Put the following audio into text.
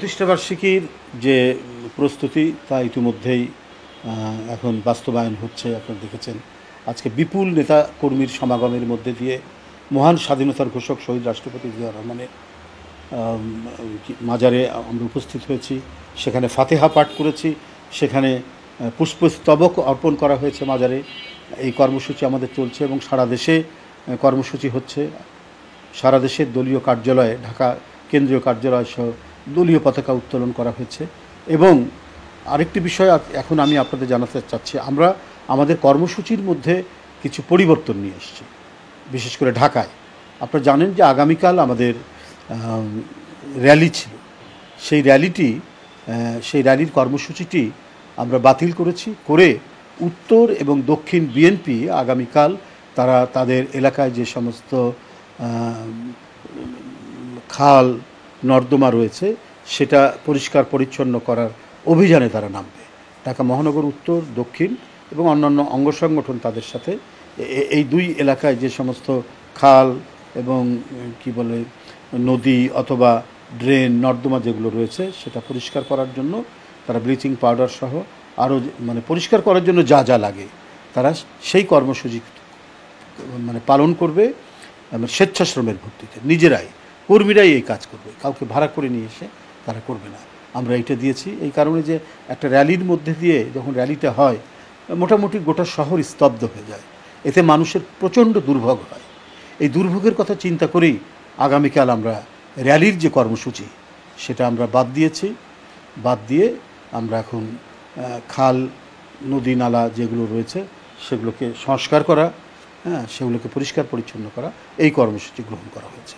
প্রতিষ্ঠাবার্ষিকীর যে প্রস্তুতি তা ইতিমধ্যেই এখন বাস্তবায়ন হচ্ছে। আপনারা দেখেছেন আজকে বিপুল নেতা কর্মীর সমাগমের মধ্যে দিয়ে মহান স্বাধীনতার ঘোষক শহীদ রাষ্ট্রপতি জিয়া রহমানের মাজারে আমরা উপস্থিত হয়েছি। সেখানে ফাতেহা পাঠ করেছি, সেখানে পুষ্পস্তবক অর্পণ করা হয়েছে মাজারে। এই কর্মসূচি আমাদের চলছে এবং সারা দেশে কর্মসূচি হচ্ছে। সারা দেশের দলীয় কার্যালয়ে, ঢাকা কেন্দ্রীয় কার্যালয় সহ দলীয় পতাকা উত্তোলন করা হয়েছে। এবং আরেকটি বিষয় এখন আমি আপনাদের জানাতে চাচ্ছি, আমরা আমাদের কর্মসূচির মধ্যে কিছু পরিবর্তন নিয়ে এসেছি, বিশেষ করে ঢাকায়। আপনারা জানেন যে আগামীকাল আমাদের র্যালি ছিল। সেই র্যালির কর্মসূচিটি আমরা বাতিল করে উত্তর এবং দক্ষিণ বিএনপি আগামীকাল তারা তাদের এলাকায় যে সমস্ত খাল নর্দমা রয়েছে সেটা পরিষ্কার পরিচ্ছন্ন করার অভিযানে তারা নামবে। ঢাকা মহানগর উত্তর, দক্ষিণ এবং অন্যান্য অঙ্গ সংগঠন তাদের সাথে এই দুই এলাকায় যে সমস্ত খাল এবং নদী অথবা ড্রেন নর্দমা যেগুলো রয়েছে সেটা পরিষ্কার করার জন্য তারা ব্লিচিং পাউডার সহ আরও পরিষ্কার করার জন্য যা যা লাগে তারা সেই কর্মসূচি পালন করবে। স্বেচ্ছাশ্রমের ভিত্তিতে নিজেরাই কর্মীরাই এই কাজ করবে, কাউকে ভাড়া করে নিয়ে এসে তারা করবে না। আমরা এটা দিয়েছি এই কারণে যে একটা র্যালির মধ্যে দিয়ে যখন র্যালিটা হয় মোটামুটি গোটা শহর স্তব্ধ হয়ে যায়, এতে মানুষের প্রচণ্ড দুর্ভোগ হয়। এই দুর্ভোগের কথা চিন্তা করেই আগামীকাল আমরা র্যালির যে কর্মসূচি সেটা আমরা বাদ দিয়ে আমরা এখন খাল নদী নালা যেগুলো রয়েছে সেগুলোকে সংস্কার করা, সেগুলোকে পরিষ্কার পরিচ্ছন্ন করা, এই কর্মসূচি গ্রহণ করা হয়েছে।